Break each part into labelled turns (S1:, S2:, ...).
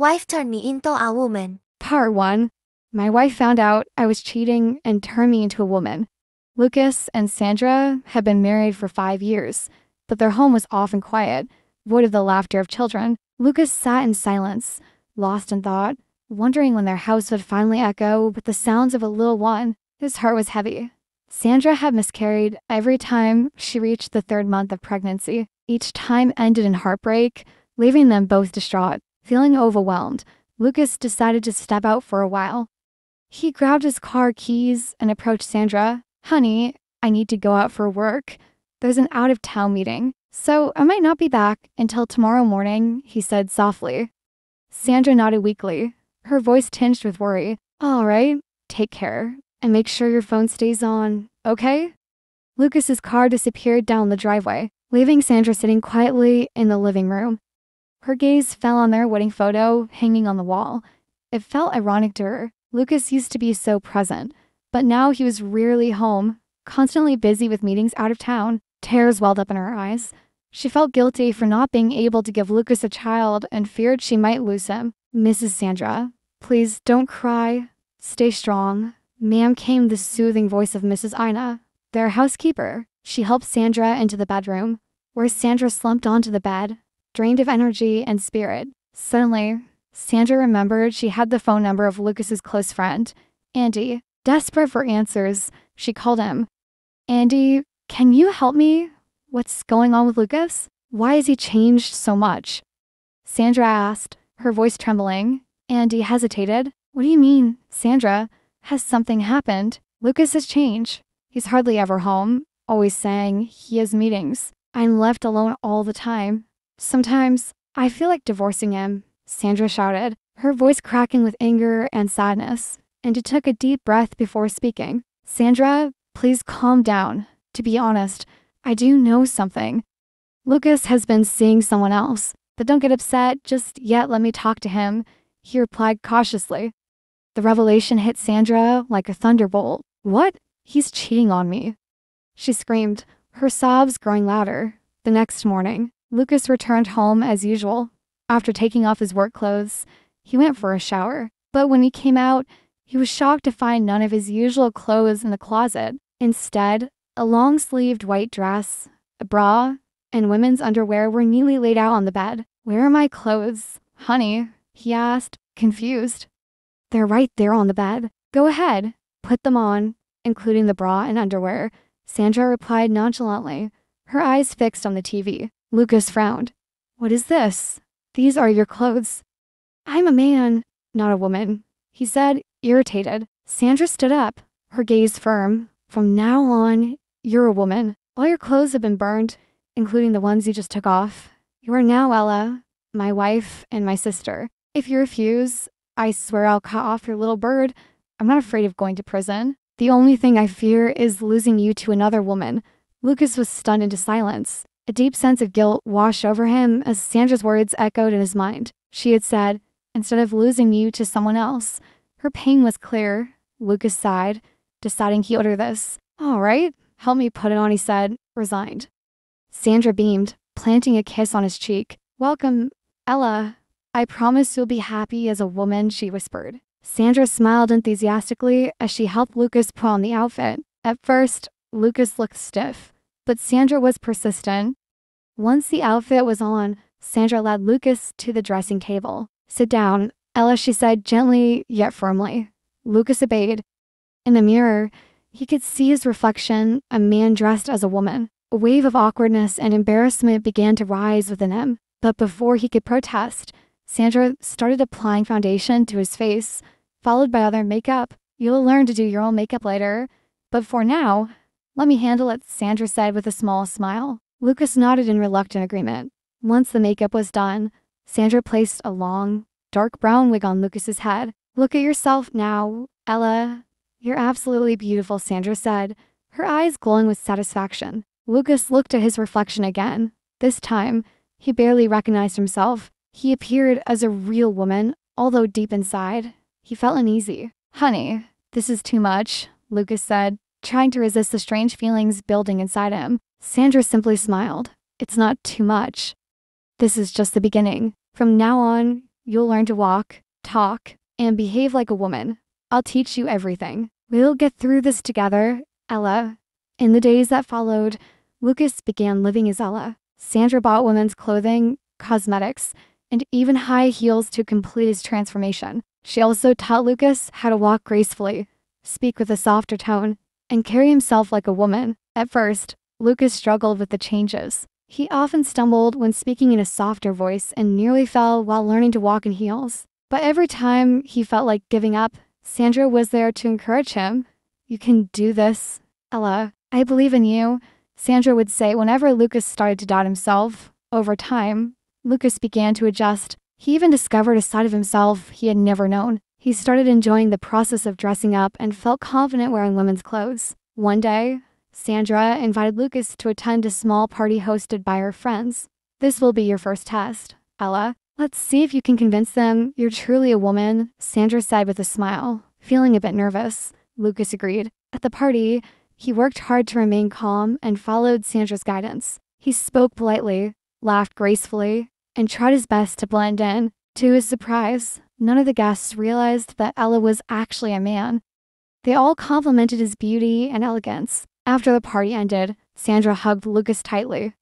S1: Wife turned me into a woman.
S2: Part 1. My wife found out I was cheating and turned me into a woman. Lucas and Sandra had been married for 5 years, but their home was often quiet, void of the laughter of children. Lucas sat in silence, lost in thought, wondering when their house would finally echo with the sounds of a little one. His heart was heavy. Sandra had miscarried every time she reached the 3rd month of pregnancy. Each time ended in heartbreak, leaving them both distraught. Feeling overwhelmed, Lucas decided to step out for a while. He grabbed his car keys and approached Sandra. "Honey, I need to go out for work. There's an out-of-town meeting, so I might not be back until tomorrow morning," he said softly. Sandra nodded weakly, her voice tinged with worry. "All right, take care, and make sure your phone stays on, okay?" Lucas's car disappeared down the driveway, leaving Sandra sitting quietly in the living room. Her gaze fell on their wedding photo hanging on the wall. It felt ironic to her. Lucas used to be so present, but now he was rarely home, constantly busy with meetings out of town. Tears welled up in her eyes. She felt guilty for not being able to give Lucas a child and feared she might lose him. "Mrs. Sandra, please don't cry. Stay strong." "Ma'am," came the soothing voice of Mrs. Ina, their housekeeper. She helped Sandra into the bedroom, where Sandra slumped onto the bed, drained of energy and spirit. Suddenly, Sandra remembered she had the phone number of Lucas's close friend, Andy. Desperate for answers, she called him. "Andy, can you help me? What's going on with Lucas? Why has he changed so much?" Sandra asked, her voice trembling. Andy hesitated. "What do you mean, Sandra? Has something happened?" "Lucas has changed. He's hardly ever home, always saying he has meetings. I'm left alone all the time. Sometimes I feel like divorcing him," Sandra shouted, her voice cracking with anger and sadness. And he took a deep breath before speaking. "Sandra, please calm down. To be honest, I do know something. Lucas has been seeing someone else, but don't get upset just yet. Let me talk to him," he replied cautiously. The revelation hit Sandra like a thunderbolt. "What? He's cheating on me," she screamed, her sobs growing louder. The next morning, Lucas returned home as usual. After taking off his work clothes, he went for a shower. But when he came out, he was shocked to find none of his usual clothes in the closet. Instead, a long-sleeved white dress, a bra, and women's underwear were neatly laid out on the bed. "Where are my clothes, honey?" he asked, confused. "They're right there on the bed. Go ahead, put them on, including the bra and underwear," Sandra replied nonchalantly, her eyes fixed on the TV. Lucas frowned. "What is this? These are your clothes." "I'm a man, not a woman," he said, irritated. Sandra stood up, her gaze firm. "From now on, you're a woman. All your clothes have been burned, including the ones you just took off. You are now Ella, my wife and my sister. If you refuse, I swear I'll cut off your little bird. I'm not afraid of going to prison. The only thing I fear is losing you to another woman." Lucas was stunned into silence. A deep sense of guilt washed over him as Sandra's words echoed in his mind. She had said, "Instead of losing you to someone else." Her pain was clear. Lucas sighed, deciding he owed her this. "All right, help me put it on," he said, resigned. Sandra beamed, planting a kiss on his cheek. "Welcome, Ella. I promise you'll be happy as a woman," she whispered. Sandra smiled enthusiastically as she helped Lucas put on the outfit. At first, Lucas looked stiff, but Sandra was persistent. Once the outfit was on, Sandra led Lucas to the dressing table. "Sit down, Ella," she said gently yet firmly. Lucas obeyed. In the mirror, he could see his reflection, a man dressed as a woman. A wave of awkwardness and embarrassment began to rise within him. But before he could protest, Sandra started applying foundation to his face, followed by other makeup. "You'll learn to do your own makeup later, but for now, let me handle it," Sandra said with a small smile. Lucas nodded in reluctant agreement. Once the makeup was done, Sandra placed a long, dark brown wig on Lucas's head. "Look at yourself now, Ella. You're absolutely beautiful," Sandra said, her eyes glowing with satisfaction. Lucas looked at his reflection again. This time, he barely recognized himself. He appeared as a real woman, although deep inside, he felt uneasy. "Honey, this is too much," Lucas said, trying to resist the strange feelings building inside him. Sandra simply smiled. "It's not too much. This is just the beginning. From now on, You'll learn to walk, talk, and behave like a woman. I'll teach you everything. We'll get through this together, Ella." In the days that followed, Lucas began living as Ella. Sandra bought women's clothing, cosmetics, and even high heels to complete his transformation. She also taught Lucas how to walk gracefully, speak with a softer tone, and carry himself like a woman. At first, Lucas struggled with the changes. He often stumbled when speaking in a softer voice and nearly fell while learning to walk in heels. But every time he felt like giving up, Sandra was there to encourage him. "You can do this, Ella. I believe in you," Sandra would say whenever Lucas started to doubt himself. Over time, Lucas began to adjust. He even discovered a side of himself he had never known. He started enjoying the process of dressing up and felt confident wearing women's clothes. One day, Sandra invited Lucas to attend a small party hosted by her friends. "This will be your first test, Ella. Let's see if you can convince them you're truly a woman," Sandra said with a smile. Feeling a bit nervous, Lucas agreed. At the party, he worked hard to remain calm and followed Sandra's guidance. He spoke politely, laughed gracefully, and tried his best to blend in. To his surprise, none of the guests realized that Ella was actually a man. They all complimented his beauty and elegance. After the party ended, Sandra hugged Lucas tightly.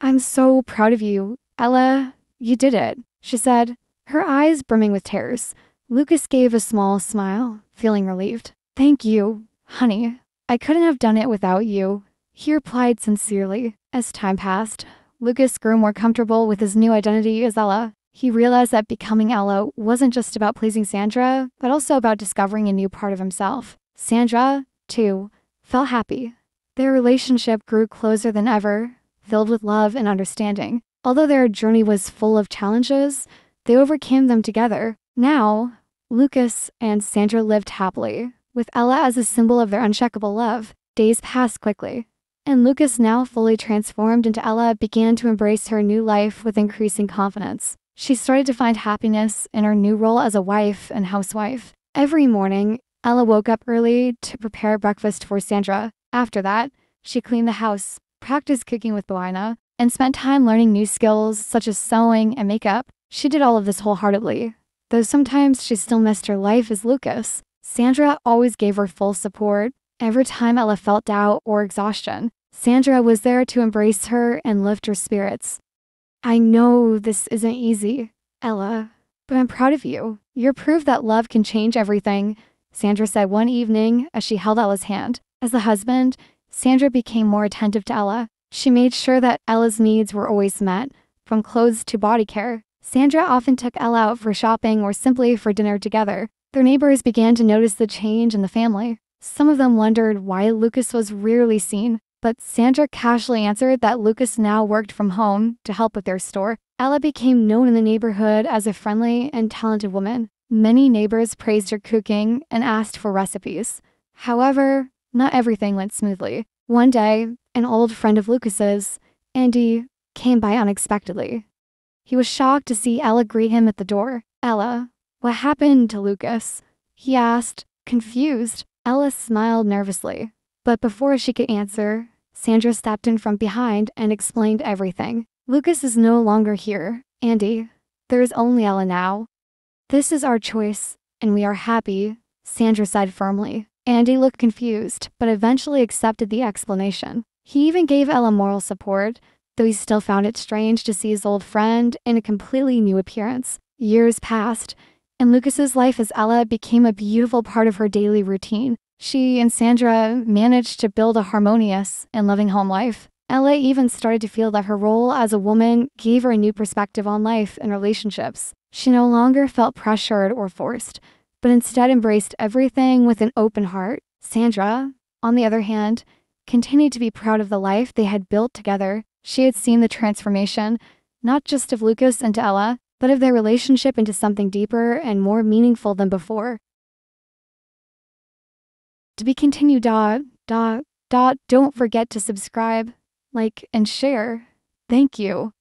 S2: "I'm so proud of you, Ella. You did it," she said, her eyes brimming with tears. Lucas gave a small smile, feeling relieved. "Thank you, honey. I couldn't have done it without you," he replied sincerely. As time passed, Lucas grew more comfortable with his new identity as Ella. He realized that becoming Ella wasn't just about pleasing Sandra, but also about discovering a new part of himself. Sandra, too, felt happy. Their relationship grew closer than ever, filled with love and understanding. Although their journey was full of challenges, they overcame them together. Now, Lucas and Sandra lived happily, with Ella as a symbol of their unshakable love. Days passed quickly, and Lucas, now fully transformed into Ella, began to embrace her new life with increasing confidence. She started to find happiness in her new role as a wife and housewife. Every morning, Ella woke up early to prepare breakfast for Sandra. After that, she cleaned the house, practiced cooking with Boina, and spent time learning new skills such as sewing and makeup. She did all of this wholeheartedly, though sometimes she still missed her life as Lucas. Sandra always gave her full support. Every time Ella felt doubt or exhaustion, Sandra was there to embrace her and lift her spirits. "I know this isn't easy, Ella, but I'm proud of you. You're proof that love can change everything," Sandra said one evening as she held Ella's hand. As the husband, Sandra became more attentive to Ella. She made sure that Ella's needs were always met, from clothes to body care. Sandra often took Ella out for shopping or simply for dinner together. Their neighbors began to notice the change in the family. Some of them wondered why Lucas was rarely seen, but Sandra casually answered that Lucas now worked from home to help with their store. Ella became known in the neighborhood as a friendly and talented woman. Many neighbors praised her cooking and asked for recipes. However, not everything went smoothly. One day, an old friend of Lucas's, Andy, came by unexpectedly. He was shocked to see Ella greet him at the door. "Ella, what happened to Lucas?" he asked, confused. Ella smiled nervously, but before she could answer, Sandra stepped in from behind and explained everything. "Lucas is no longer here, Andy. There is only Ella now. This is our choice, and we are happy," Sandra said firmly. Andy looked confused, but eventually accepted the explanation. He even gave Ella moral support, though he still found it strange to see his old friend in a completely new appearance. Years passed, and Lucas's life as Ella became a beautiful part of her daily routine. She and Sandra managed to build a harmonious and loving home life. Ella even started to feel that her role as a woman gave her a new perspective on life and relationships. She no longer felt pressured or forced, but instead embraced everything with an open heart. Sandra, on the other hand, continued to be proud of the life they had built together. She had seen the transformation, not just of Lucas into Ella, but of their relationship into something deeper and more meaningful than before. To be continued. Don't forget to subscribe, like, and share. Thank you.